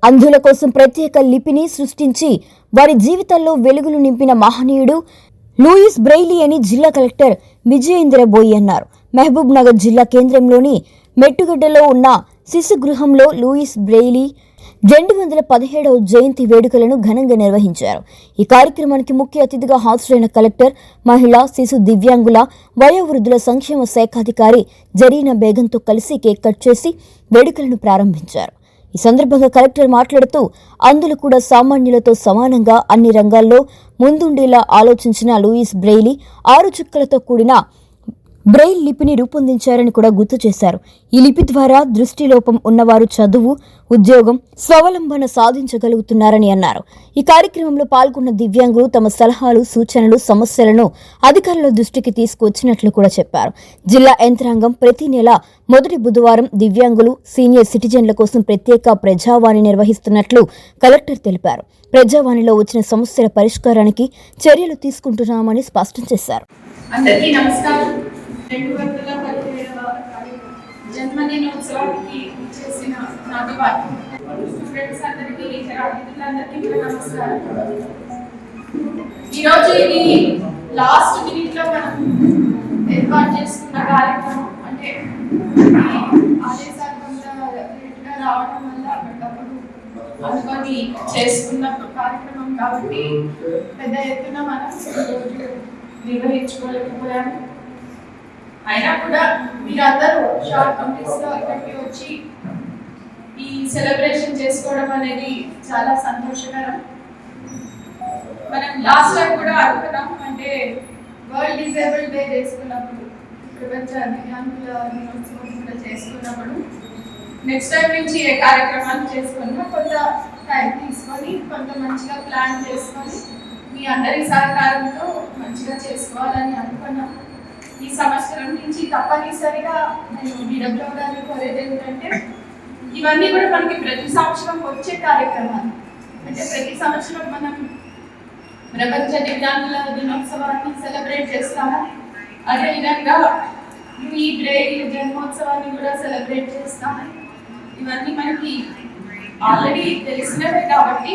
అంధుల కోసం ప్రత్యేక లిపిని సృష్టించి వారి జీవితాల్లో వెలుగులు నింపిన మహనీయుడు లూయిస్ బ్రెయిలీ అని జిల్లా కలెక్టర్ విజయేంద్ర బోయి అన్నారు. మహబూబ్ నగర్ జిల్లా కేంద్రంలోని మెట్టుగడ్డలో ఉన్న శిశుగృహంలో లూయిస్ బ్రెయిలీ 217వ జయంతి వేడుకలను ఘనంగా నిర్వహించారు. ఈ కార్యక్రమానికి ముఖ్య అతిథిగా హాజరైన కలెక్టర్ మహిళా శిశు దివ్యాంగుల వయోవృద్ధుల సంక్షేమ శాఖాధికారి జరీనా బేగంతో కలిసి కేక్ కట్ చేసి వేడుకలను ప్రారంభించారు. ఈ సందర్భంగా కలెక్టర్ మాట్లాడుతూ అంధులు కూడా సామాన్యులతో సమానంగా అన్ని రంగాల్లో ముందుండేలా ఆలోచించిన లూయిస్ బ్రెయిలీ 6 చుక్కలతో కూడిన బ్రెయిల్ లిపిని రూపొందించారని కూడా గుర్తు చేశారు. ఈ లిపి ద్వారా దృష్టిలోపం ఉన్నవారు చదువు, ఉద్యోగం, స్వావలంబన సాధించగలుగుతున్నారని అన్నారు. ఈ కార్యక్రమంలో పాల్గొన్న దివ్యాంగులు తమ సలహాలు, సూచనలు, సమస్యలను అధికారుల దృష్టికి తీసుకువచ్చినట్లు కూడా చెప్పారు. జిల్లా యంత్రాంగం ప్రతి నెల మొదటి బుధవారం దివ్యాంగులు, సీనియర్ సిటిజన్ల కోసం ప్రత్యేక ప్రజావాణి నిర్వహిస్తున్నట్లు కలెక్టర్ తెలిపారు. ప్రజావాణిలో వచ్చిన సమస్యల పరిష్కారానికి చర్యలు తీసుకుంటున్నామని స్పష్టం చేశారు. అందరికీ నమస్కారం. 217వ జన్మదినోత్సవానికి చేసిన నాటి వారు స్టూడెంట్స్ అందరికీ, అతిథులందరికీ నమస్కారం. ఈరోజు ఇది లాస్ట్ మినిట్ లో మనం ఏర్పాటు చేసుకున్న కార్యక్రమం. అంటే ఆదేశాలు కొంత లేట్గా రావడం వల్ల అప్పటికప్పుడు అనుకొని చేసుకున్న కార్యక్రమం కాబట్టి పెద్ద ఎత్తున మనం రోజు నిర్వహించుకోలేకపోయాము. అయినా కూడా మీరందరూ షార్ట్ నోటీస్ లో ఇక్కడికి వచ్చి ఈ సెలబ్రేషన్ చేసుకోవడం అనేది చాలా సంతోషకరం. మనం లాస్ట్ టైం కూడా అనుకున్నాం, అంటే వరల్డ్ డిజేబుల్ డే చేసుకున్నప్పుడు, ప్రపంచ దివ్యాంగుల దినోత్సవం కూడా చేసుకున్నప్పుడు నెక్స్ట్ టైం నుంచి ఏ కార్యక్రమాలు చేసుకున్నా కొంత టైం తీసుకొని కొంత మంచిగా ప్లాన్ చేసుకొని మీ అందరి సహకారంతో మంచిగా చేసుకోవాలని అనుకున్నాం. ఈ సంవత్సరం నుంచి తప్పనిసరిగా నేను డిడబ్ల్యూ గారిని కోరేది ఏంటంటే, ఇవన్నీ కూడా మనకి ప్రతి సంవత్సరం వచ్చే కార్యక్రమాలు. అంటే ప్రతి సంవత్సరం మనం ప్రపంచ దివ్యాంగుల దినోత్సవాన్ని సెలబ్రేట్ చేస్తాము. అదేవిధంగా ఈ బ్రెయిల్ జన్మోత్సవాన్ని కూడా సెలబ్రేట్ చేస్తాము. ఇవన్నీ మనకి ఆల్రెడీ తెలిసినవే కాబట్టి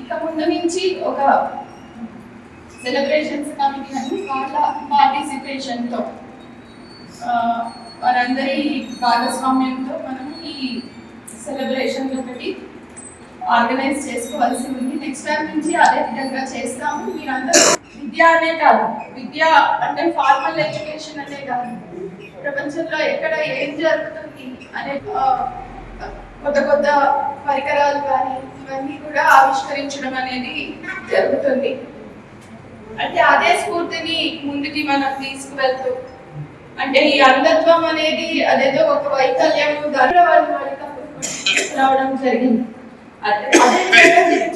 ఇక ముందు నుంచి ఒక సెలబ్రేషన్స్ కమిటీ అని వాళ్ళ పార్టిసిపేషన్తో, వారందరి భాగస్వామ్యంతో మనం ఈ సెలబ్రేషన్ ఒకటి ఆర్గనైజ్ చేసుకోవాల్సి ఉంది. నెక్స్ట్ టైం నుంచి అదే విధంగా చేస్తాము. మీరందరూ విద్య అనే కాదు, విద్య అంటే ఫార్మల్ ఎడ్యుకేషన్ అనే కాదు, ప్రపంచంలో ఎక్కడ ఏం జరుగుతుంది అనే కొత్త కొత్త పరికరాలు కానీ ఇవన్నీ కూడా ఆవిష్కరించడం అనేది జరుగుతుంది. అంటే అదే స్ఫూర్తిని ముందుకి మనం తీసుకువెళ్తూ, అంటే ఈ అంధత్వం అనేది అదేదో ఒక వైకల్యం రావడం జరిగింది. అదే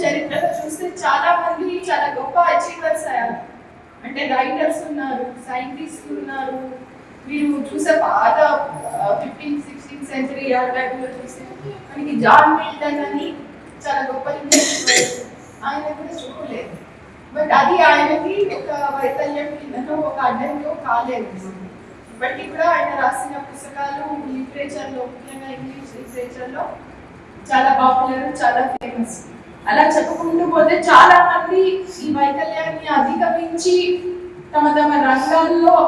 చరిత్రలో చూస్తే చాలా మంది చాలా గొప్ప అచీవర్స్ అయ్యారు. అంటే రైటర్స్ ఉన్నారు, సైంటిస్టులు ఉన్నారు. మీరు చూసే పాత 15th, 16th సెంచరీ టైంలో చూస్తే మనకి జాన్ మిల్టన్ అని చాలా గొప్ప ఇంగ్లీష్, ఆయన కూడా చూడలేదు. బట్ అది ఆయనకి ఒక వైకల్యం కిందనో ఒక అడ్డంలో కాలేదు. ఇప్పటికీ కూడా ఆయన రాసిన పుస్తకాలు లిటరేచర్లో, ముఖ్యంగా ఇంగ్లీష్ లిటరేచర్లో చాలా పాపులర్, చాలా ఫేమస్. అలా చెప్పుకుంటూ పోతే చాలా మంది ఈ వైకల్యాన్ని అధిగమించి తమ తమ రంగాల్లో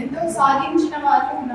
ఎంతో సాధించిన వాళ్ళు ఉన్నారు.